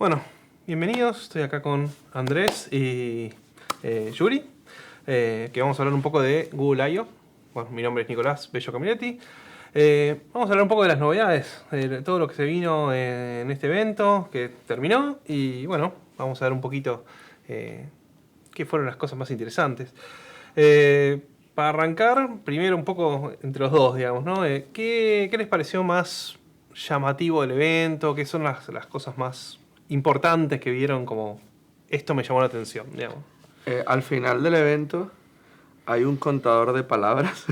Bueno, bienvenidos. Estoy acá con Andrés y Yuri, que vamos a hablar un poco de Google I/O. Bueno, mi nombre es Nicolás Bello Caminetti. Vamos a hablar un poco de las novedades, de todo lo que se vino en este evento, que terminó. Y bueno, vamos a ver un poquito qué fueron las cosas más interesantes. Para arrancar, primero un poco entre los dos, digamos, ¿no? ¿Qué les pareció más llamativo del evento? ¿Qué son las cosas más importantes que vieron como esto me llamó la atención, digamos? Al final del evento hay un contador de palabras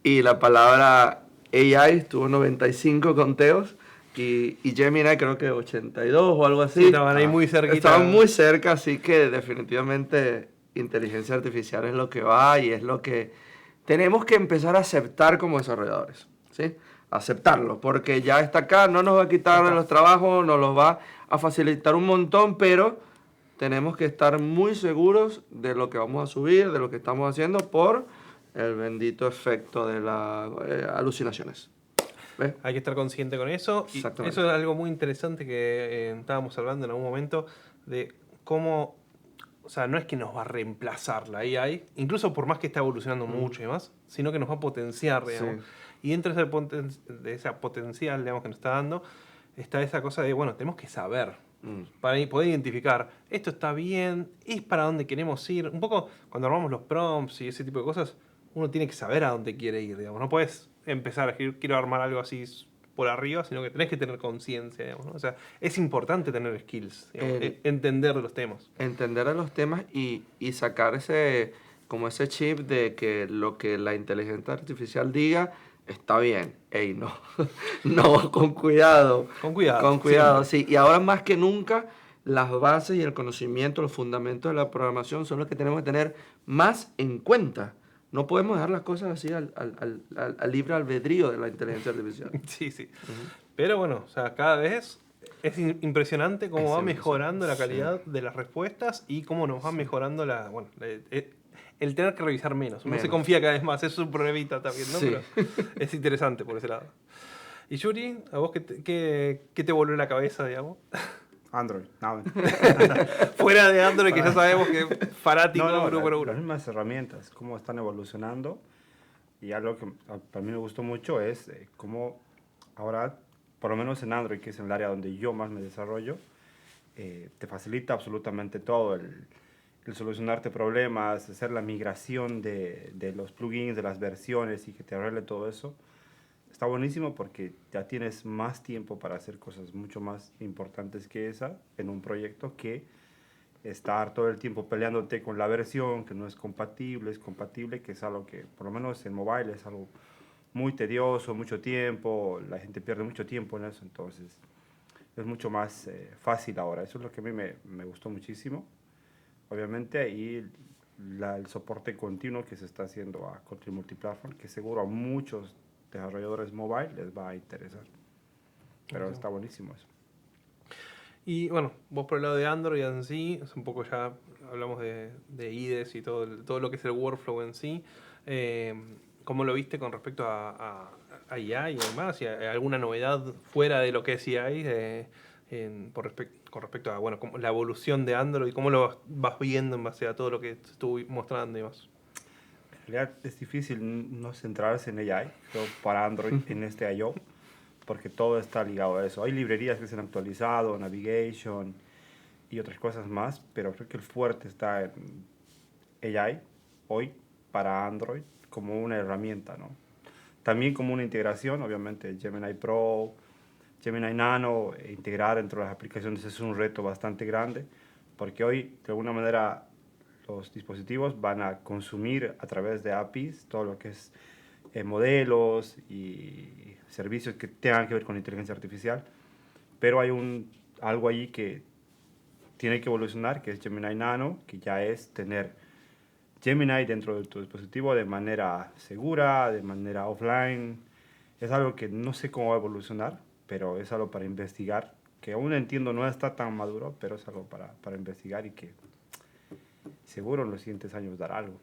y la palabra AI tuvo 95 conteos y Gemini creo que 82 o algo Sí, así. estaban ahí muy cerquita. Estaban muy cerca, así que definitivamente inteligencia artificial es lo que va y es lo que tenemos que empezar a aceptar como desarrolladores, ¿sí? Aceptarlo, porque ya está acá, no nos va a quitar los trabajos, nos los va a facilitar un montón, pero tenemos que estar muy seguros de lo que vamos a subir, de lo que estamos haciendo por el bendito efecto de las alucinaciones. ¿Ves? Hay que estar consciente con eso. Y Exactamente. eso es algo muy interesante que estábamos hablando en algún momento de cómo, o sea, no es que nos va a reemplazar la AI, incluso por más que está evolucionando mucho y demás, sino que nos va a potenciar, digamos. Sí. Y dentro de esa potencial, digamos, que nos está dando, está esa cosa de, bueno, tenemos que saber para poder identificar, esto está bien, es para dónde queremos ir. Un poco cuando armamos los prompts y ese tipo de cosas, uno tiene que saber a dónde quiere ir, digamos. No puedes empezar a escribir, quiero armar algo así por arriba, sino que tenés que tener conciencia, digamos, ¿no? O sea, es importante tener skills, digamos, entender los temas. Entender a los temas y sacar como ese chip de que lo que la inteligencia artificial diga está bien. Ey, no, no, con cuidado. Con cuidado, Con cuidado, siempre. sí. Y ahora más que nunca, las bases y el conocimiento, los fundamentos de la programación son los que tenemos que tener más en cuenta. No podemos dejar las cosas así al libre albedrío de la inteligencia artificial. Sí, sí. Pero bueno, o sea, cada vez es impresionante cómo Es va impresionante. mejorando la Sí. calidad de las respuestas y cómo nos va mejorando el tener que revisar menos. Uno se Menos. confía cada vez más, es un problemita también, ¿no? Sí. Pero es interesante por ese lado. Y Yuri, ¿a vos qué te volvió la cabeza, digamos? Android, no. Fuera de Android, que ya sabemos que es fanático número Las uno. mismas herramientas, cómo están evolucionando. Y algo que para mí me gustó mucho es cómo ahora, por lo menos en Android, que es el área donde yo más me desarrollo, te facilita absolutamente todo, el solucionarte problemas, hacer la migración de los plugins, de las versiones y que te arregle todo eso. Está buenísimo porque ya tienes más tiempo para hacer cosas mucho más importantes que esa en un proyecto que estar todo el tiempo peleándote con la versión que no es compatible, que es algo que por lo menos en mobile es algo muy tedioso, mucho tiempo, la gente pierde mucho tiempo en eso, entonces es mucho más fácil ahora. Eso es lo que a mí me gustó muchísimo, obviamente, y el soporte continuo que se está haciendo a Kotlin Multiplatform, que seguro a muchos desarrolladores mobile les va a interesar. Pero está buenísimo eso. Y bueno, vos por el lado de Android en sí, es un poco ya hablamos de IDEs y todo lo que es el workflow en sí. ¿Cómo lo viste con respecto a IA y demás? ¿Y alguna novedad fuera de lo que es IA con respecto a bueno, la evolución de Android? ¿Cómo lo vas viendo en base a todo lo que te estuve mostrando y demás? En realidad es difícil no centrarse en AI, creo, para Android en este I/O, porque todo está ligado a eso. Hay librerías que se han actualizado, Navigation y otras cosas más, pero creo que el fuerte está en AI hoy para Android como una herramienta, ¿no? También como una integración, obviamente Gemini Pro, Gemini Nano, integrar dentro de las aplicaciones es un reto bastante grande, porque hoy de alguna manera los dispositivos van a consumir a través de APIs todo lo que es modelos y servicios que tengan que ver con inteligencia artificial, pero hay algo allí que tiene que evolucionar, que es Gemini Nano, que ya es tener Gemini dentro de tu dispositivo de manera segura, de manera offline. Es algo que no sé cómo va a evolucionar, pero es algo para investigar, que aún entiendo no está tan maduro, pero es algo para investigar y que seguro en los siguientes años dará algo.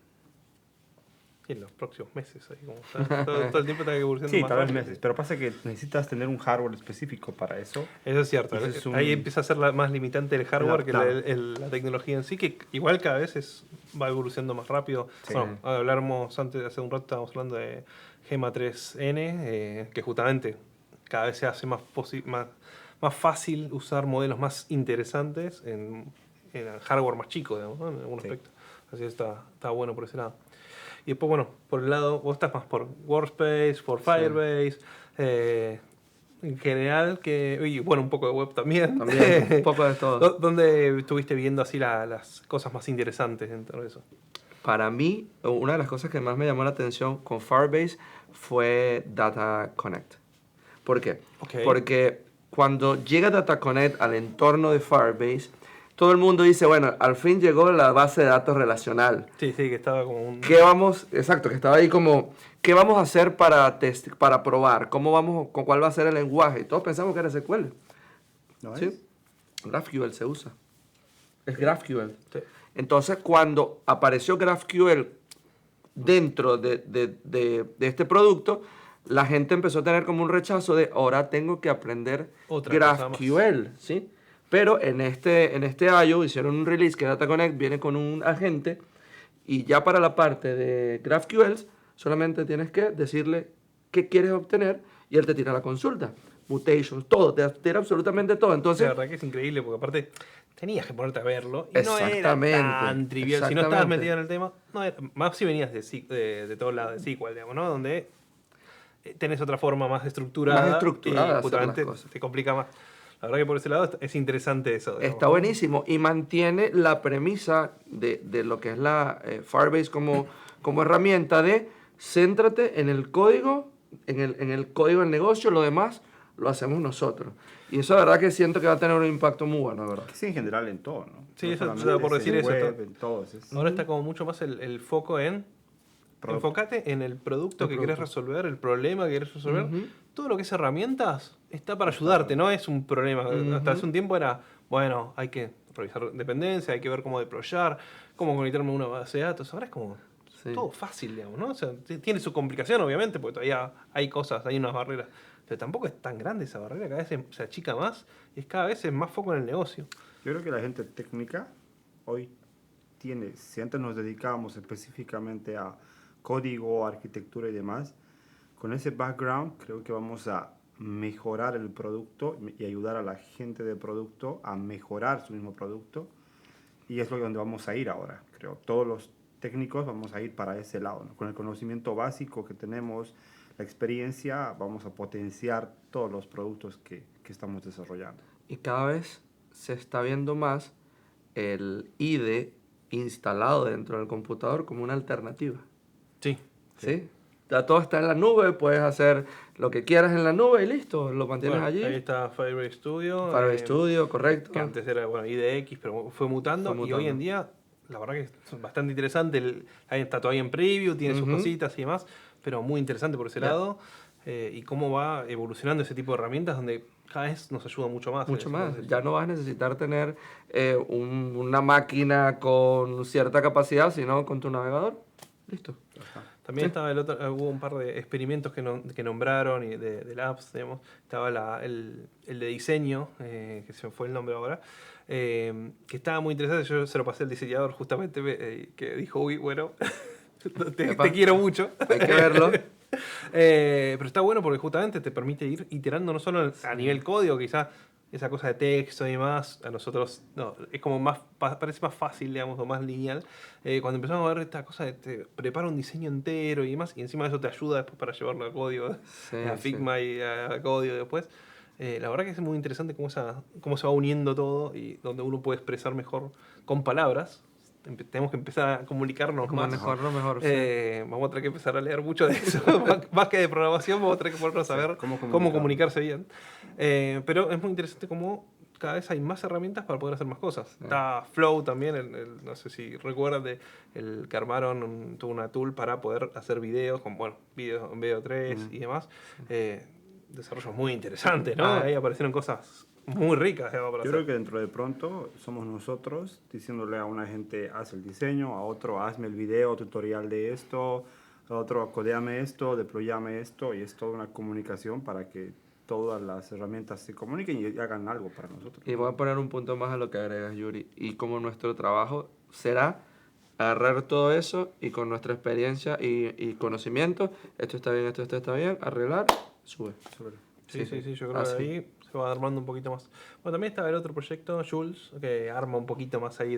Y en los próximos meses, ahí como está, todo el tiempo está evolucionando Sí, más tal vez rápido. meses. Pero pasa que necesitas tener un hardware específico para eso. Eso es cierto. Ese es un- Ahí empieza a ser más limitante el hardware que Claro. la tecnología en sí, que igual cada vez va evolucionando más rápido. Sí. Bueno, hablamos antes, hace un rato estábamos hablando de Gema 3N, que justamente cada vez se hace más fácil usar modelos más interesantes en el hardware más chico, digamos, ¿no? En algún Sí. aspecto. Así que está bueno por ese lado. Y después, bueno, por el lado, vos estás más por Workspace, por Firebase, en general, y bueno, un poco de web también. También, un poco de todo. ¿Dónde estuviste viendo así las cosas más interesantes dentro de eso? Para mí, una de las cosas que más me llamó la atención con Firebase fue Data Connect. ¿Por qué? Ok. Porque cuando llega Data Connect al entorno de Firebase, todo el mundo dice, bueno, al fin llegó la base de datos relacional. Sí, que estaba como un... Exacto, que estaba ahí como, ¿qué vamos a hacer para probar? ¿Cuál va a ser el lenguaje? Y todos pensamos que era SQL. ¿No ¿Sí? es? GraphQL se usa. Es GraphQL. Sí. Entonces, cuando apareció GraphQL dentro de este producto, la gente empezó a tener como un rechazo de ahora tengo que aprender Otra cosa más. GraphQL, ¿sí? Pero en este I.O. hicieron un release que Data Connect viene con un agente y ya para la parte de GraphQL solamente tienes que decirle qué quieres obtener y él te tira la consulta. Mutations, todo, te tira absolutamente todo. La Entonces, verdad que es increíble, porque aparte tenías que ponerte a verlo y no era Exactamente, tan trivial. Si no estabas exactamente. metido en el tema, no era- más si venías de todos lados de SQL, digamos, ¿no? Donde tenés otra forma más estructurada, Más estructurada de y hacer justamente las cosas. te complica más. La verdad que por ese lado es interesante eso. digamos, Está ¿no? buenísimo y mantiene la premisa de lo que es la Firebase como herramienta de céntrate en el código, en el código del negocio, lo demás lo hacemos nosotros. Y eso la verdad que siento que va a tener un impacto muy bueno, ¿verdad? Que sí, en general en todo, ¿no? Sí, No eso solamente estaba por es decir en eso, web, está- en todo. Es Ahora está como mucho más el foco en... Producto. Enfócate en el producto El que querés producto. resolver, el problema que querés resolver. Ujú. Todo lo que es herramientas está para ayudarte, no es un problema. Hasta hace un tiempo era, bueno, hay que revisar dependencia, hay que ver cómo deployar, cómo conectarme a una base de datos. Ahora es como Sí. todo fácil, digamos, ¿no? O sea, tiene su complicación, obviamente, porque todavía hay cosas, hay unas barreras. Pero tampoco es tan grande esa barrera, cada vez se achica más y cada vez es más foco en el negocio. Yo creo que la gente técnica hoy tiene, si antes nos dedicábamos específicamente a código, arquitectura y demás, con ese background creo que vamos a mejorar el producto y ayudar a la gente de producto a mejorar su mismo producto. Y es lo que donde vamos a ir ahora, creo. Todos los técnicos vamos a ir para ese lado, ¿no? Con el conocimiento básico que tenemos, la experiencia, vamos a potenciar todos los productos que estamos desarrollando. Y cada vez se está viendo más el IDE instalado dentro del computador como una alternativa. Sí. ¿Sí? Ya todo está en la nube, puedes hacer lo que quieras en la nube y listo, lo mantienes allí. Ahí está Firebase Studio. Firebase Studio, correcto. Que antes era bueno, IDX, pero fue mutando, Fue y hoy en mutando. día la verdad que es bastante interesante. Ahí está todavía en preview, tiene sus Ujú. cositas y demás, pero muy interesante por ese Ya. lado. Y cómo va evolucionando ese tipo de herramientas donde cada vez nos ayuda mucho más. Mucho en más. ese- Ya no vas a necesitar tener una máquina con cierta capacidad, sino con tu navegador. Listo. También estaba hubo un par de experimentos que nombraron y de labs, digamos. Estaba el de diseño, que se me fue el nombre ahora, que estaba muy interesante. Yo se lo pasé al diseñador justamente, que dijo, uy, bueno, Epa. te quiero mucho. Hay que verlo. Pero está bueno porque justamente te permite ir iterando no solo a nivel código, quizás esa cosa de texto y demás, a nosotros no, es como más, parece más fácil, digamos, o más lineal. Cuando empezamos a ver esta cosa de te prepara un diseño entero y demás, y encima de eso te ayuda después para llevarlo a código, Sí, a sí. Figma y a código después. La verdad que es muy interesante cómo se va uniendo todo y donde uno puede expresar mejor con palabras. Tenemos que empezar a comunicarnos Como más. mejor. Sí. Vamos a tener que empezar a leer mucho de eso. Más que de programación, vamos a tener que ponernos a Sí, ver cómo cómo comunicarse bien. Pero es muy interesante cómo cada vez hay más herramientas para poder hacer más cosas. Está Flow también, no sé si recuerdan, el que armaron tuvo una tool para poder hacer videos, con videos en VO3 y demás. Desarrollos muy interesantes, ¿no? Ahí aparecieron cosas muy ricas, digamos, para Yo hacer. creo que dentro de pronto somos nosotros diciéndole a una gente haz el diseño, a otro hazme el video tutorial de esto, el otro codéame esto, deployame esto, y es toda una comunicación para que todas las herramientas se comuniquen y hagan algo para nosotros. Y voy a poner un punto más a lo que agregas, Yuri. Y como nuestro trabajo será agarrar todo eso y con nuestra experiencia y conocimiento, esto está bien, esto está bien, arreglar, sube. Sí, yo creo Así. que ahí se va armando un poquito más. Bueno, también está el otro proyecto, Jules, que arma un poquito más ahí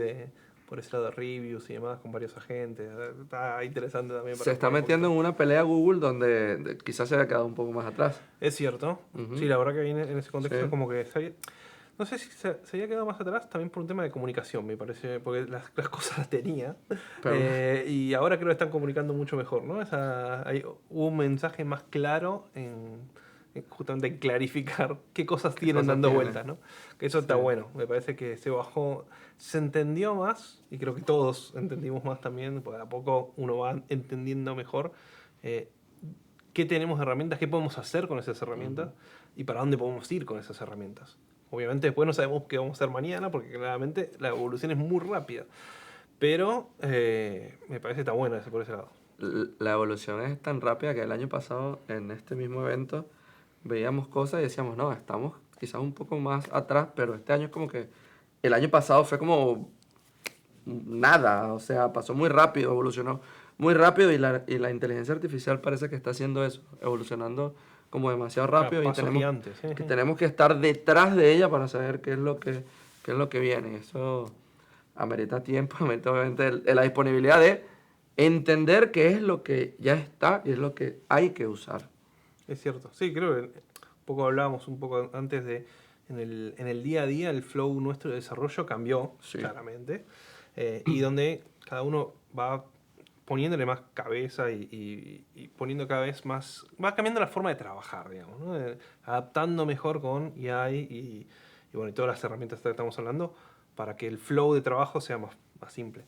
por ese lado de reviews y demás, con varios agentes. Está interesante también. Se está metiendo en una pelea Google donde quizás se haya quedado un poco más atrás. Es cierto. Ujú. Sí, la verdad que viene en ese contexto Sí. como que no sé si se había quedado más atrás también por un tema de comunicación, me parece, porque las cosas las tenía. Pero- Y ahora creo que están comunicando mucho mejor, ¿no? Hubo un mensaje más claro justamente en clarificar qué cosas tienen cosas dando tiene. vueltas, ¿no? Que eso está Sí. bueno. Me parece que se entendió más, y creo que todos entendimos más también, porque a poco uno va entendiendo mejor qué tenemos de herramientas, qué podemos hacer con esas herramientas y para dónde podemos ir con esas herramientas. Obviamente después no sabemos qué vamos a hacer mañana, porque claramente la evolución es muy rápida. Pero me parece que está buena por ese lado. La evolución es tan rápida que el año pasado en este mismo evento veíamos cosas y decíamos, no, estamos quizás un poco más atrás, pero este año es como que el año pasado fue como nada, o sea, pasó muy rápido, evolucionó muy rápido y la inteligencia artificial parece que está haciendo eso, evolucionando como demasiado rápido y Pasos gigantes, sí, que sí. tenemos que estar detrás de ella para saber qué es lo que viene. Eso amerita tiempo, amerita obviamente la disponibilidad de entender qué es lo que ya está y es lo que hay que usar. Es cierto. Sí, creo que un poco hablábamos un poco antes en el día a día el flow nuestro de desarrollo cambió, Sí. claramente. Y donde cada uno va poniéndole más cabeza y poniendo cada vez más... Va cambiando la forma de trabajar, digamos, ¿no? Adaptando mejor con AI y bueno, y todas las herramientas que estamos hablando para que el flow de trabajo sea más simple.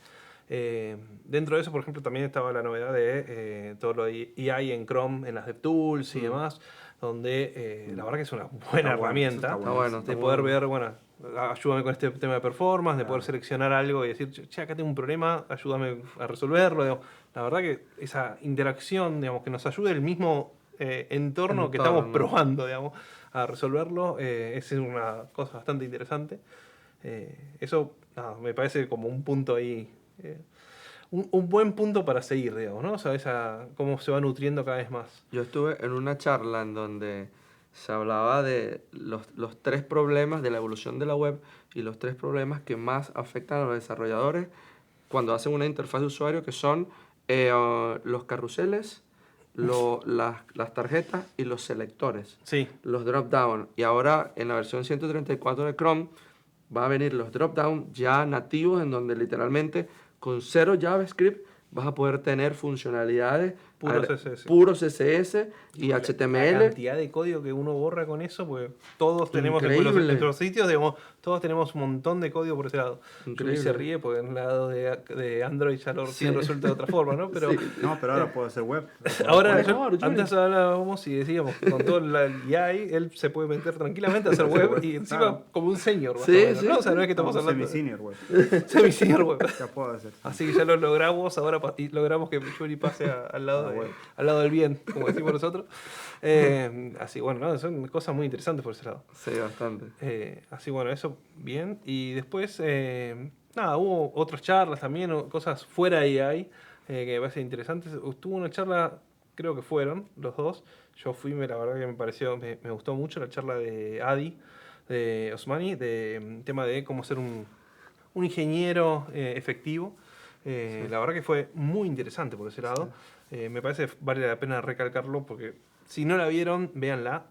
Dentro de eso, por ejemplo, también estaba la novedad de todo lo de AI en Chrome, en las DevTools y demás, donde la verdad que es una buena herramienta Está Está bueno, de está poder bueno. ver, bueno, ayúdame con este tema de performance, de poder seleccionar algo y decir, che, acá tengo un problema, ayúdame a resolverlo. Digamos. La verdad que esa interacción, digamos, que nos ayude el mismo entorno que estamos Entorno. probando, digamos, a resolverlo, es una cosa bastante interesante. Eso nada, me parece como un punto ahí, un buen punto para seguir, digamos, ¿no? O sea, cómo se va nutriendo cada vez más. Yo estuve en una charla en donde se hablaba de los tres problemas de la evolución de la web y los tres problemas que más afectan a los desarrolladores cuando hacen una interfaz de usuario, que son los carruseles, las tarjetas y los selectores, Sí, los drop-down. Y ahora en la versión 134 de Chrome va a venir los drop-down ya nativos, en donde literalmente con cero JavaScript vas a poder tener funcionalidades Puro CSS. puros CSS y La HTML. cantidad de código que uno borra con eso, porque todos tenemos en Increíble. nuestros sitios, digamos, todos tenemos un montón de código por ese lado. Increíble. Yuri se ríe porque en el lado de Android ya lo Sí. tiene resuelto de otra forma, ¿no? Pero Sí. No, pero ahora puedo hacer web. ahora, Mejor, Yuri. antes hablábamos y decíamos que con todo el AI, él se puede meter tranquilamente a hacer web y encima Claro. como un senior, más Sí, o menos, sí, ¿no? O sea, sí. no es que estamos hablando Semi-senior web. semi-senior web. Ya puedo hacer. Así que ya lo logramos ahora y logramos que Yuri pase al lado, al lado del bien, como decimos nosotros. Así bueno, ¿no? Son cosas muy interesantes por ese lado. Sí, bastante. Así bueno, eso bien. Y después, nada, hubo otras charlas también, o cosas fuera de AI que me parecen interesantes. Tuvo una charla, creo que fueron los dos. Yo fui, la verdad que me gustó mucho la charla de Adi, de Osmani, de tema de cómo ser un ingeniero efectivo. La verdad que fue muy interesante por ese lado. Me parece que vale la pena recalcarlo porque si no la vieron, véanla.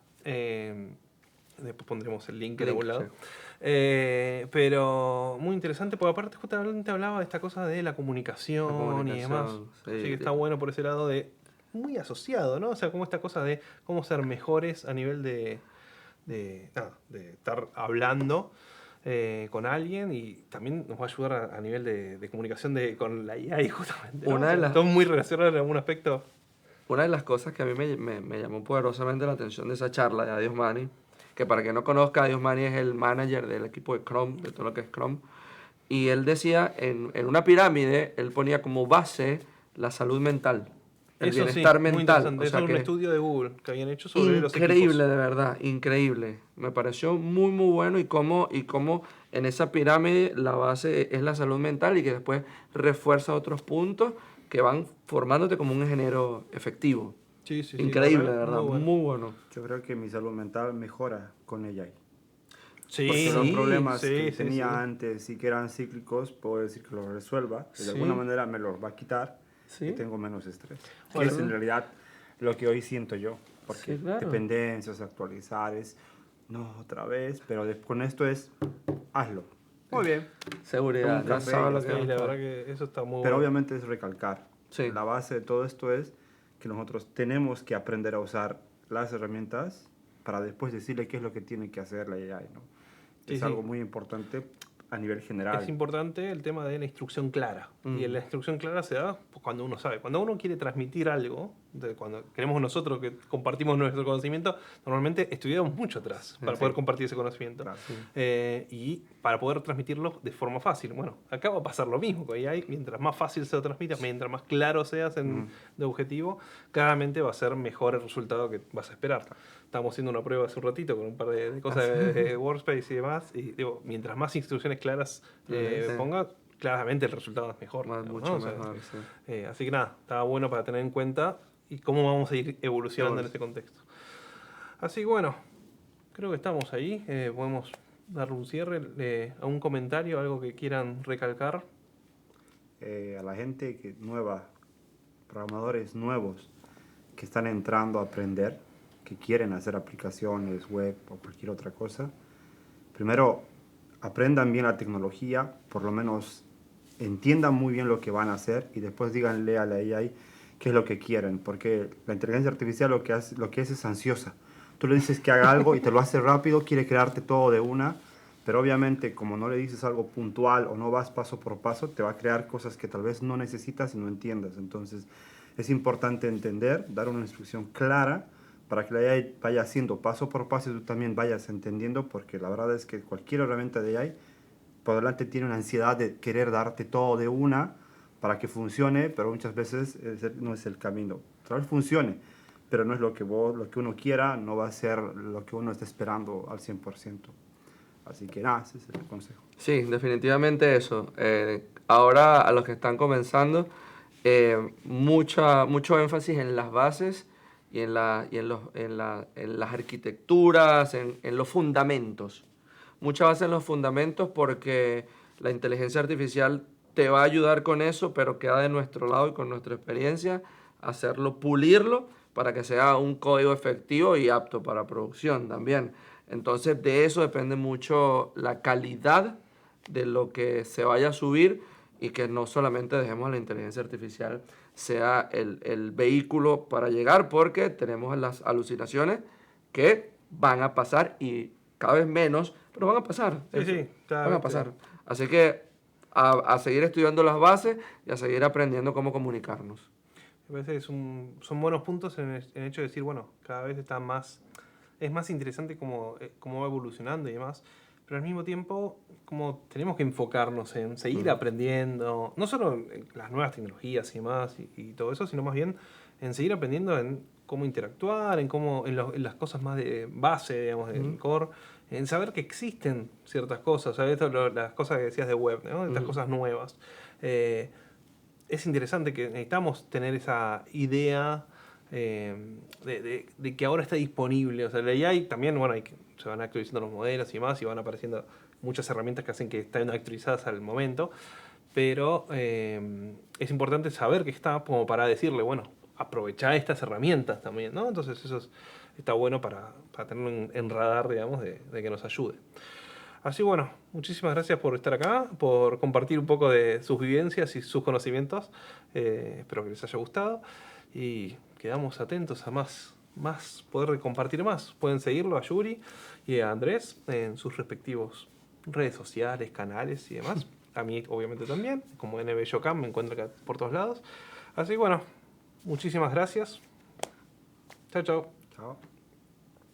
Después pondremos el link en algún lado. Sí. Pero muy interesante porque aparte justamente hablaba de esta cosa de la comunicación y demás. Sí. Así que está bueno por ese lado de muy asociado, ¿no? O sea, como esta cosa de cómo ser mejores a nivel de estar hablando con alguien y también nos va a ayudar a nivel de comunicación con la IA justamente. ¿no? Una de O sea, las- todo muy relacionado en algún aspecto. Una de las cosas que a mí me llamó poderosamente la atención de esa charla de Adios Mani, que para quien no conozca, Adios Mani es el manager del equipo de Chrome, de todo lo que es Chrome, y él decía, en una pirámide, él ponía como base la salud mental. el Eso sí, bienestar muy mental. interesante. O Eso sea es un que estudio de Google que habían hecho sobre los increíble, equipos. de verdad, increíble. Me pareció muy, muy bueno y cómo en esa pirámide la base es la salud mental y que después refuerza otros puntos que van formándote como un ingeniero efectivo. Sí, sí, sí, la Increíble, verdad, de verdad, muy bueno. muy bueno. Yo creo que mi salud mental mejora con AI. Porque los Sí, problemas que sí, sí, sí. tenía antes y que eran cíclicos, puedo decir que los resuelva. Y de alguna Sí, manera me los va a quitar y sí, tengo menos estrés. Que Bueno, es en realidad lo que hoy siento yo. sí, Porque claro. dependencias, actualizar es, no, otra vez, pero con esto es, hazlo. Muy bien. Seguridad, Un ya café y sabes ya lo que sí, vas a la estar. verdad que eso está muy Pero bueno. obviamente es recalcar. Sí. La base de todo esto es que nosotros tenemos que aprender a usar las herramientas para después decirle qué es lo que tiene que hacer la AI, ¿no? Sí, Es sí. algo muy importante a nivel general. Es importante el tema de la instrucción clara. Y la instrucción clara se da cuando uno sabe. Cuando uno quiere transmitir algo, cuando queremos nosotros que compartimos nuestro conocimiento, normalmente estudiamos mucho atrás para poder compartir ese conocimiento. Claro. Y para poder transmitirlo de forma fácil. Bueno, acá va a pasar lo mismo con AI. Mientras más fácil se lo transmitas, mientras más claro seas de objetivo, claramente va a ser mejor el resultado que vas a esperar. Estábamos haciendo una prueba hace un ratito con un par de cosas de Workspace y demás. Y digo, mientras más instrucciones claras ponga, claramente el resultado es mejor. Más, digamos, mucho ¿no? O sea, mejor, sí. así que nada, estaba bueno para tener en cuenta y cómo vamos a ir evolucionando en este contexto. Así que bueno, creo que estamos ahí. Podemos darle un cierre a un comentario, algo que quieran recalcar. A la gente nueva, programadores nuevos que están entrando a aprender, que quieren hacer aplicaciones web o cualquier otra cosa, primero aprendan bien la tecnología, por lo menos entiendan muy bien lo que van a hacer y después díganle a la AI qué es lo que quieren, porque la inteligencia artificial lo que es ansiosa. Tú le dices que haga algo y te lo hace rápido, quiere crearte todo de una, pero obviamente como no le dices algo puntual o no vas paso por paso, te va a crear cosas que tal vez no necesitas y no entiendas. Entonces es importante entender, dar una instrucción clara para que la AI vaya haciendo paso por paso y tú también vayas entendiendo, porque la verdad es que cualquier herramienta de AI por delante tiene una ansiedad de querer darte todo de una para que funcione, pero muchas veces no es el camino. Tal vez funcione, pero no es lo que uno quiera, no va a ser lo que uno está esperando al 100%. Así que nada, ese es el consejo. Sí, definitivamente eso. Ahora a los que están comenzando, mucho énfasis en las bases y en las arquitecturas, en los fundamentos. Mucha base en los fundamentos porque la inteligencia artificial te va a ayudar con eso, pero queda de nuestro lado y con nuestra experiencia hacerlo, pulirlo para que sea un código efectivo y apto para producción también. Entonces de eso depende mucho la calidad de lo que se vaya a subir y que no solamente dejemos a la inteligencia artificial sea el vehículo para llegar, porque tenemos las alucinaciones que van a pasar y cada vez menos, pero van a pasar. Sí, sí, Van a claramente. pasar. Así que a seguir estudiando las bases y a seguir aprendiendo cómo comunicarnos. Me parece que son buenos puntos en el hecho de decir, bueno, cada vez está más, es más interesante cómo va evolucionando y demás, pero al mismo tiempo como tenemos que enfocarnos en seguir aprendiendo, no solo en las nuevas tecnologías y demás y todo eso, sino más bien en seguir aprendiendo en cómo interactuar, en las cosas más de base, digamos, del core, en saber que existen ciertas cosas, ¿sabes? Las cosas que decías de web, ¿no? Estas cosas nuevas. Es interesante que necesitamos tener esa idea de que ahora está disponible. O sea, la AI también, bueno, se van actualizando los modelos y demás, y van apareciendo muchas herramientas que hacen que estén actualizadas al momento. Pero es importante saber que está como para decirle, bueno, aprovechar estas herramientas también, ¿no? Entonces eso está bueno para tenerlo en radar, digamos, de que nos ayude. Así bueno, muchísimas gracias por estar acá, por compartir un poco de sus vivencias y sus conocimientos. Espero que les haya gustado y quedamos atentos a más poder compartir más. Pueden seguirlo a Yuri y a Andrés en sus respectivos redes sociales, canales y demás. A mí obviamente también, como NBYocam me encuentro acá por todos lados. Así que bueno, muchísimas gracias. Chao, chao. Chao.